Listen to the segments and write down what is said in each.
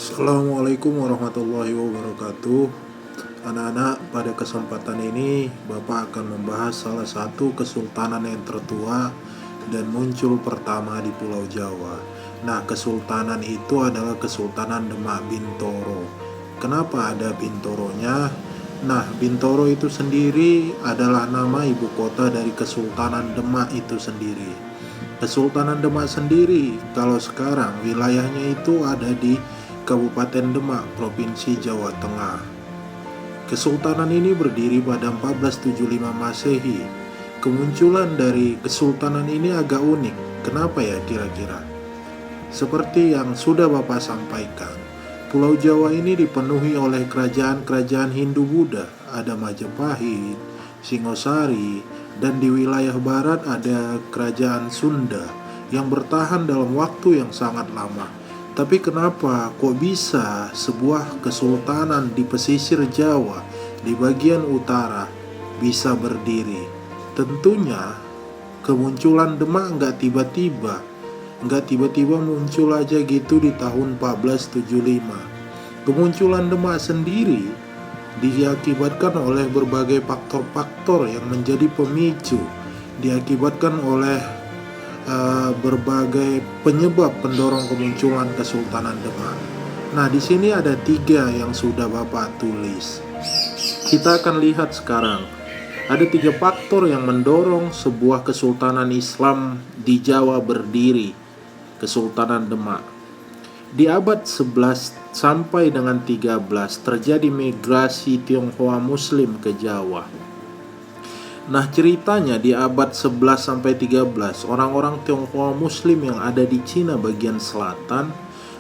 Assalamualaikum warahmatullahi wabarakatuh. Anak-anak, pada kesempatan ini Bapak akan membahas salah satu kesultanan yang tertua dan muncul pertama di Pulau Jawa. Nah, kesultanan itu adalah Kesultanan Demak Bintoro. Kenapa ada Bintoronya? Nah, Bintoro itu sendiri adalah nama ibu kota dari Kesultanan Demak itu sendiri. Kesultanan Demak sendiri, kalau sekarang wilayahnya itu ada di Kabupaten Demak, Provinsi Jawa Tengah. Kesultanan ini berdiri pada 1475 Masehi. Kemunculan dari kesultanan ini agak unik. Kenapa ya kira-kira? Seperti yang sudah Bapak sampaikan, Pulau Jawa ini dipenuhi oleh kerajaan-kerajaan Hindu-Buddha. Ada Majapahit, Singosari, dan di wilayah barat ada kerajaan Sunda yang bertahan dalam waktu yang sangat lama. Tapi kenapa kok bisa sebuah kesultanan di pesisir Jawa, di bagian utara, bisa berdiri? Tentunya kemunculan Demak nggak tiba-tiba muncul aja gitu di tahun 1475. Kemunculan Demak sendiri diakibatkan oleh berbagai faktor-faktor yang menjadi pemicu, diakibatkan oleh berbagai penyebab pendorong kemunculan Kesultanan Demak. Nah, di sini ada 3 yang sudah Bapak tulis. Kita akan lihat sekarang. Ada 3 faktor yang mendorong sebuah kesultanan Islam di Jawa berdiri, Kesultanan Demak. Di abad 11 sampai dengan 13 terjadi migrasi Tionghoa Muslim ke Jawa. Nah, ceritanya di abad 11 sampai 13, orang-orang Tionghoa Muslim yang ada di Cina bagian selatan,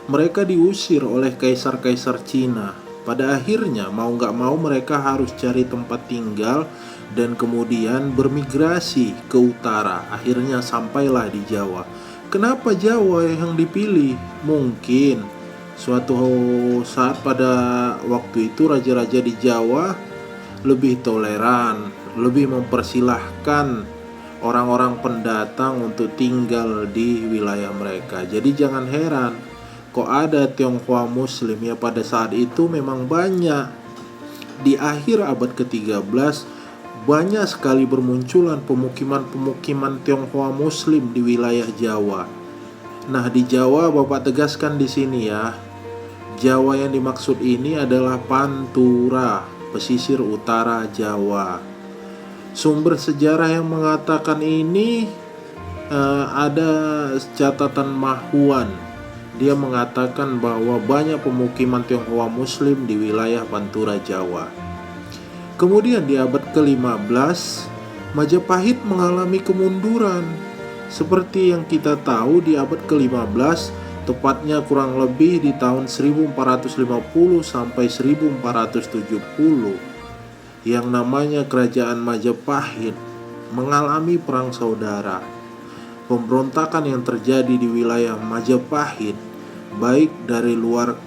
mereka diusir oleh kaisar-kaisar Cina. Pada akhirnya, mau nggak mau mereka harus cari tempat tinggal dan kemudian bermigrasi ke utara. Akhirnya sampailah di Jawa. Kenapa Jawa yang dipilih? Mungkin suatu saat pada waktu itu raja-raja di Jawa lebih toleran, lebih mempersilahkan orang-orang pendatang untuk tinggal di wilayah mereka. Jadi jangan heran kok ada Tionghoa Muslim ya pada saat itu memang banyak. Di akhir abad ke-13 banyak sekali bermunculan pemukiman-pemukiman Tionghoa Muslim di wilayah Jawa. Nah, di Jawa Bapak tegaskan di sini ya. Jawa yang dimaksud ini adalah Pantura, pesisir utara Jawa. Sumber sejarah yang mengatakan ini ada catatan Mahuan. Dia mengatakan bahwa banyak pemukiman Tionghoa Muslim di wilayah Pantura Jawa. Kemudian di abad ke-15, Majapahit mengalami kemunduran. Seperti yang kita tahu di abad ke-15, tepatnya kurang lebih di tahun 1450 sampai 1470, yang namanya Kerajaan Majapahit mengalami perang saudara. Pemberontakan yang terjadi di wilayah Majapahit, baik dari luar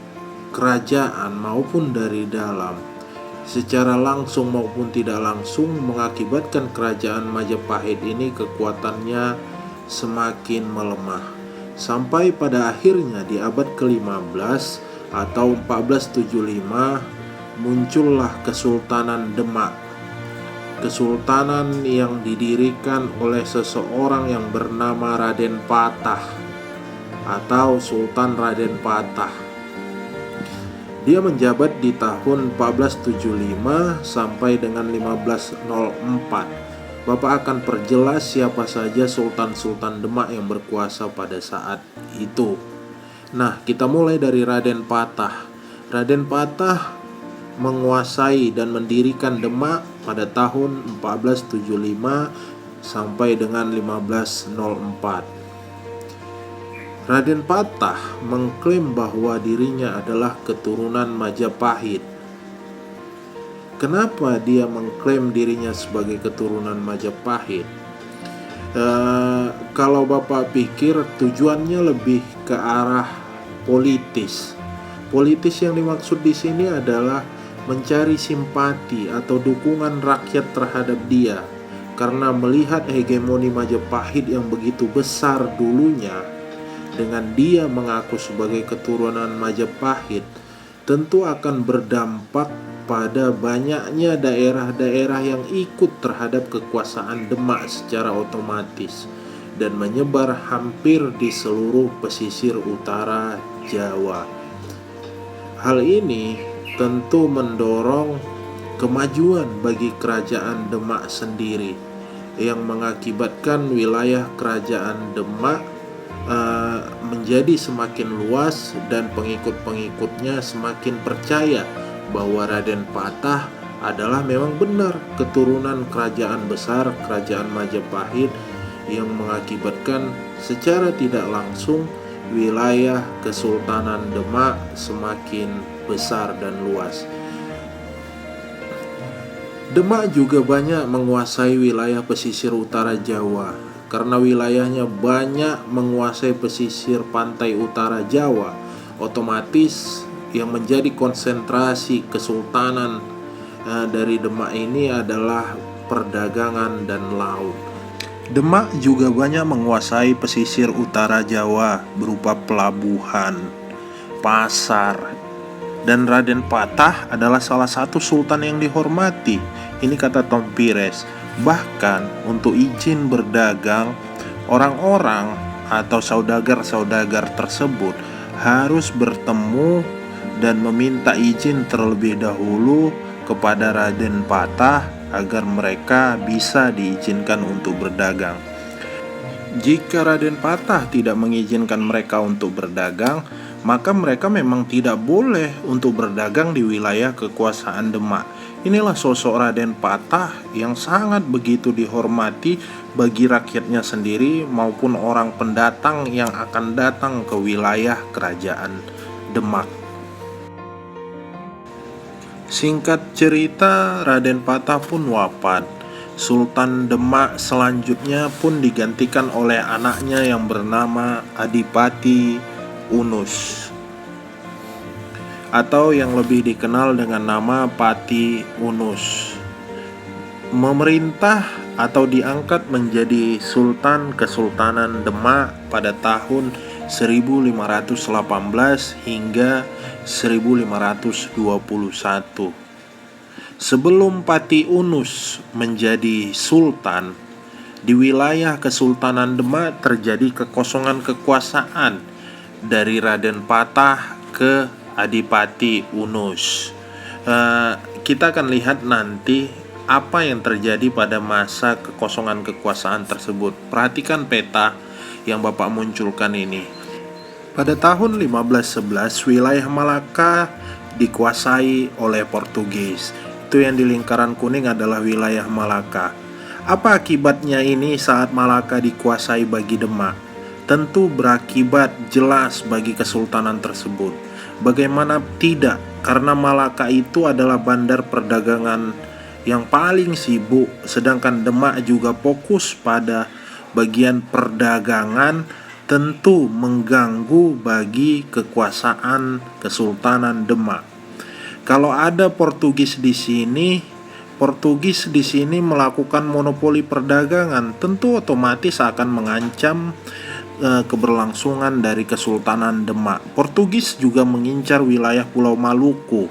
kerajaan maupun dari dalam, secara langsung maupun tidak langsung mengakibatkan kerajaan Majapahit ini kekuatannya semakin melemah. Sampai pada akhirnya di abad ke-15 atau 1475 muncullah Kesultanan Demak. Kesultanan yang didirikan oleh seseorang yang bernama Raden Patah atau Sultan Raden Patah. Dia menjabat di tahun 1475 sampai dengan 1504. Bapak akan perjelas siapa saja Sultan-Sultan Demak yang berkuasa pada saat itu. Nah, kita mulai dari Raden Patah. Raden Patah menguasai dan mendirikan Demak pada tahun 1475 sampai dengan 1504. Raden Patah mengklaim bahwa dirinya adalah keturunan Majapahit. Kenapa dia mengklaim dirinya sebagai keturunan Majapahit? Kalau Bapak pikir tujuannya lebih ke arah politis. Politis yang dimaksud di sini adalah mencari simpati atau dukungan rakyat terhadap dia, karena melihat hegemoni Majapahit yang begitu besar dulunya, dengan dia mengaku sebagai keturunan Majapahit, tentu akan berdampak pada banyaknya daerah-daerah yang ikut terhadap kekuasaan Demak secara otomatis dan menyebar hampir di seluruh pesisir utara Jawa. Hal ini tentu mendorong kemajuan bagi kerajaan Demak sendiri, yang mengakibatkan wilayah kerajaan Demak menjadi semakin luas dan pengikut-pengikutnya semakin percaya bahwa Raden Patah adalah memang benar keturunan kerajaan besar kerajaan Majapahit, yang mengakibatkan secara tidak langsung wilayah Kesultanan Demak semakin besar dan luas. Demak juga banyak menguasai wilayah pesisir utara Jawa. Karena wilayahnya banyak menguasai pesisir pantai utara Jawa, otomatis yang menjadi konsentrasi kesultanan dari Demak ini adalah perdagangan dan laut. Demak juga banyak menguasai pesisir utara Jawa berupa pelabuhan, pasar, dan Raden Patah adalah salah satu sultan yang dihormati. Ini kata Tom Pires. Bahkan untuk izin berdagang, orang-orang atau saudagar-saudagar tersebut harus bertemu dan meminta izin terlebih dahulu kepada Raden Patah agar mereka bisa diizinkan untuk berdagang. Jika Raden Patah tidak mengizinkan mereka untuk berdagang, maka mereka memang tidak boleh untuk berdagang di wilayah kekuasaan Demak. Inilah sosok Raden Patah yang sangat begitu dihormati bagi rakyatnya sendiri maupun orang pendatang yang akan datang ke wilayah kerajaan Demak. Singkat cerita, Raden Patah pun wafat. Sultan Demak selanjutnya pun digantikan oleh anaknya yang bernama Adipati Unus, atau yang lebih dikenal dengan nama Pati Unus. Memerintah atau diangkat menjadi Sultan Kesultanan Demak pada tahun 1518 hingga 1521. Sebelum Pati Unus menjadi sultan, di wilayah Kesultanan Demak terjadi kekosongan kekuasaan dari Raden Patah ke Adipati Unus. Kita akan lihat nanti apa yang terjadi pada masa kekosongan kekuasaan tersebut. Perhatikan peta yang Bapak munculkan ini. Pada tahun 1511, wilayah Malaka dikuasai oleh Portugis. Itu yang di lingkaran kuning adalah wilayah Malaka. Apa akibatnya ini saat Malaka dikuasai bagi Demak? Tentu berakibat jelas bagi kesultanan tersebut. Bagaimana tidak? Karena Malaka itu adalah bandar perdagangan yang paling sibuk, sedangkan Demak juga fokus pada bagian perdagangan, tentu mengganggu bagi kekuasaan Kesultanan Demak. Kalau ada Portugis di sini melakukan monopoli perdagangan, tentu otomatis akan mengancam keberlangsungan dari Kesultanan Demak. Portugis juga mengincar wilayah Pulau Maluku.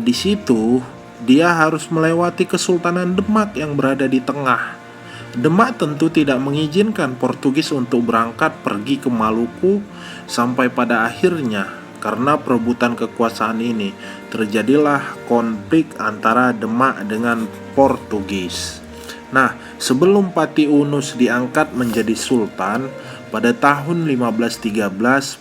Di situ dia harus melewati Kesultanan Demak yang berada di tengah. Demak tentu tidak mengizinkan Portugis untuk berangkat pergi ke Maluku. Sampai pada akhirnya, karena perebutan kekuasaan ini, terjadilah konflik antara Demak dengan Portugis. Nah, sebelum Pati Unus diangkat menjadi sultan, pada tahun 1513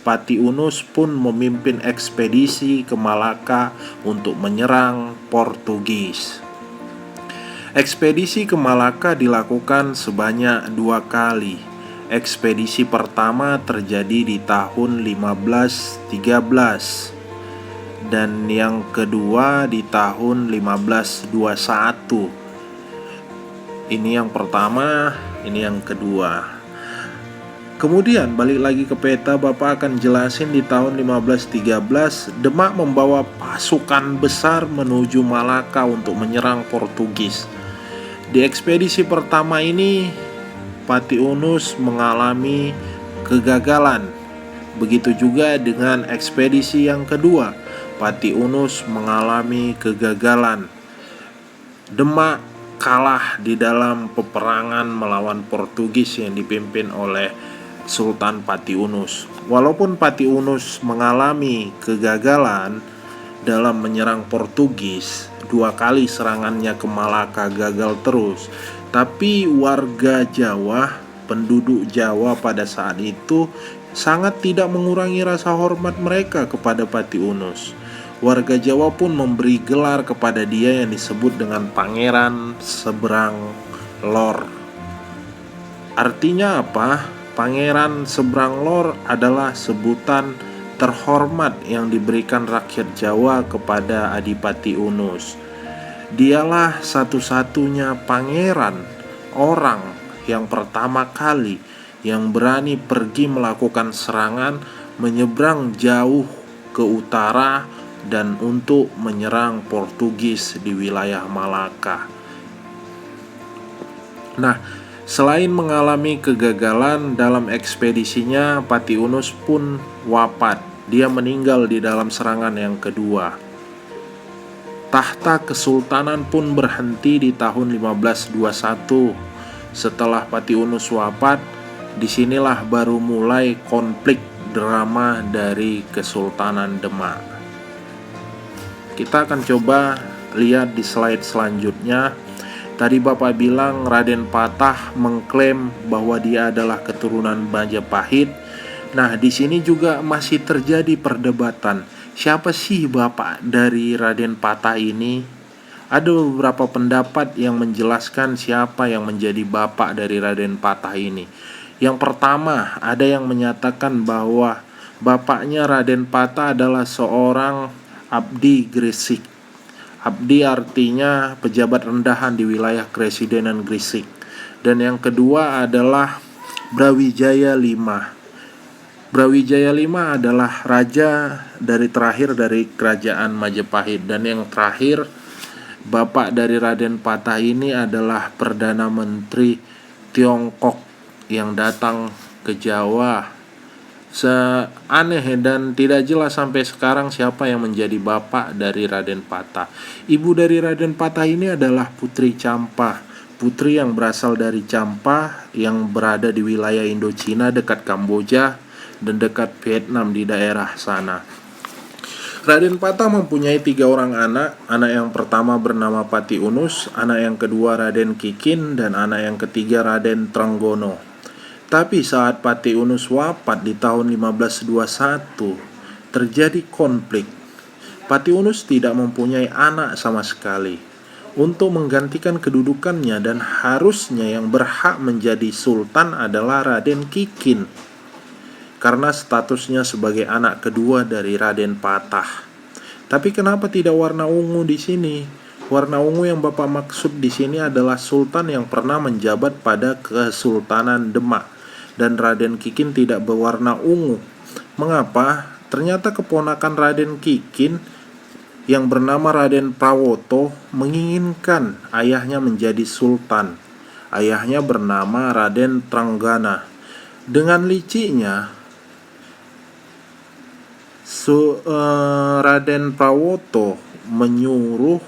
Pati Unus pun memimpin ekspedisi ke Malaka untuk menyerang Portugis. Ekspedisi ke Malaka dilakukan sebanyak 2 kali. Ekspedisi pertama terjadi di tahun 1513 dan yang kedua di tahun 1521. Ini yang pertama, ini yang kedua. Kemudian balik lagi ke peta, Bapak akan jelasin di tahun 1513 Demak membawa pasukan besar menuju Malaka untuk menyerang Portugis. Di ekspedisi pertama ini Pati Unus mengalami kegagalan. Begitu juga dengan ekspedisi yang kedua, Pati Unus mengalami kegagalan. Demak kalah di dalam peperangan melawan Portugis yang dipimpin oleh Sultan Pati Unus. Walaupun Pati Unus mengalami kegagalan dalam menyerang Portugis, 2 kali serangannya ke Malaka gagal terus, tapi warga Jawa, penduduk Jawa pada saat itu sangat tidak mengurangi rasa hormat mereka kepada Pati Unus. Warga Jawa pun memberi gelar kepada dia yang disebut dengan Pangeran Seberang Lor. Artinya apa? Pangeran Seberang Lor adalah sebutan terhormat yang diberikan rakyat Jawa kepada Adipati Unus. Dialah satu-satunya pangeran, orang yang pertama kali yang berani pergi melakukan serangan menyeberang jauh ke utara dan untuk menyerang Portugis di wilayah Malaka. Nah, selain mengalami kegagalan dalam ekspedisinya, Pati Unus pun wafat. Dia meninggal di dalam serangan yang kedua. Tahta kesultanan pun berhenti di tahun 1521. Setelah Pati Unus wafat, disinilah baru mulai konflik drama dari Kesultanan Demak. Kita akan coba lihat di slide selanjutnya. Tadi Bapak bilang Raden Patah mengklaim bahwa dia adalah keturunan Majapahit. Nah, di sini juga masih terjadi perdebatan. Siapa sih bapak dari Raden Patah ini? Ada beberapa pendapat yang menjelaskan siapa yang menjadi bapak dari Raden Patah ini. Yang pertama, ada yang menyatakan bahwa bapaknya Raden Patah adalah seorang abdi Gresik. Abdi artinya pejabat rendahan di wilayah Kresidenan Gresik. Dan yang kedua adalah Brawijaya V. Brawijaya V adalah raja terakhir dari kerajaan Majapahit. Dan yang terakhir, bapak dari Raden Patah ini adalah Perdana Menteri Tiongkok yang datang ke Jawa. Aneh dan tidak jelas sampai sekarang siapa yang menjadi bapak dari Raden Patah. Ibu dari Raden Patah ini adalah Putri Champa, putri yang berasal dari Champa yang berada di wilayah Indochina dekat Kamboja dan dekat Vietnam di daerah sana. Raden Patah mempunyai 3 orang anak. Anak yang pertama bernama Pati Unus, anak yang kedua Raden Kikin, dan anak yang ketiga Raden Trenggono. Tapi saat Pati Unus wafat di tahun 1521, terjadi konflik. Pati Unus tidak mempunyai anak sama sekali. Untuk menggantikan kedudukannya dan harusnya yang berhak menjadi sultan adalah Raden Kikin, karena statusnya sebagai anak kedua dari Raden Patah. Tapi kenapa tidak warna ungu di sini? Warna ungu yang Bapak maksud di sini adalah sultan yang pernah menjabat pada Kesultanan Demak, dan Raden Kikin tidak berwarna ungu. Mengapa? Ternyata keponakan Raden Kikin yang bernama Raden Prawoto menginginkan ayahnya menjadi sultan. Ayahnya bernama Raden Trenggana. Dengan liciknya, Raden Prawoto menyuruh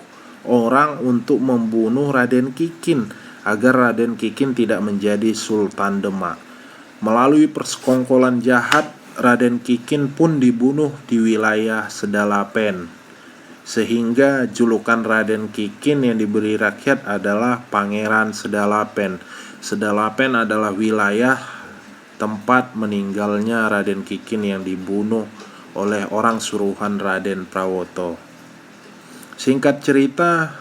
orang untuk membunuh Raden Kikin agar Raden Kikin tidak menjadi Sultan Demak. Melalui persekongkolan jahat, Raden Kikin pun dibunuh di wilayah Sedalapen, sehingga julukan Raden Kikin yang diberi rakyat adalah Pangeran Sedalapen. Sedalapen adalah wilayah tempat meninggalnya Raden Kikin yang dibunuh oleh orang suruhan Raden Prawoto. Singkat cerita,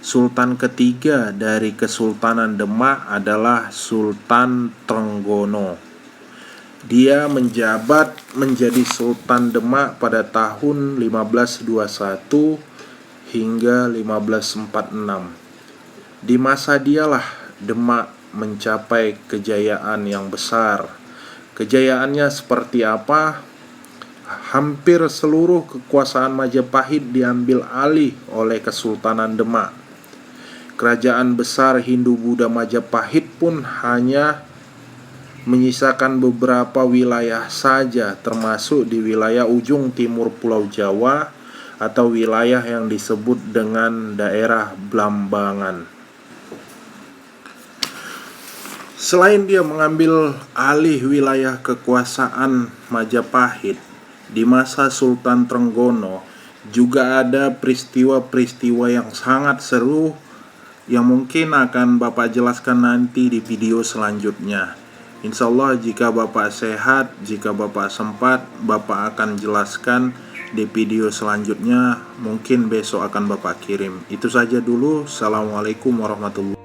Sultan ketiga dari Kesultanan Demak adalah Sultan Trenggono. Dia menjabat menjadi Sultan Demak pada tahun 1521 hingga 1546. Di masa dialah Demak mencapai kejayaan yang besar. Kejayaannya seperti apa? Hampir seluruh kekuasaan Majapahit diambil alih oleh Kesultanan Demak. Kerajaan besar Hindu-Buddha Majapahit pun hanya menyisakan beberapa wilayah saja, termasuk di wilayah ujung timur Pulau Jawa atau wilayah yang disebut dengan daerah Blambangan. Selain dia mengambil alih wilayah kekuasaan Majapahit di masa Sultan Trenggono, juga ada peristiwa-peristiwa yang sangat seru yang mungkin akan Bapak jelaskan nanti di video selanjutnya. Insya Allah jika Bapak sehat, jika Bapak sempat, Bapak akan jelaskan di video selanjutnya. Mungkin besok akan Bapak kirim. Itu saja dulu. Assalamualaikum warahmatullahi wabarakatuh.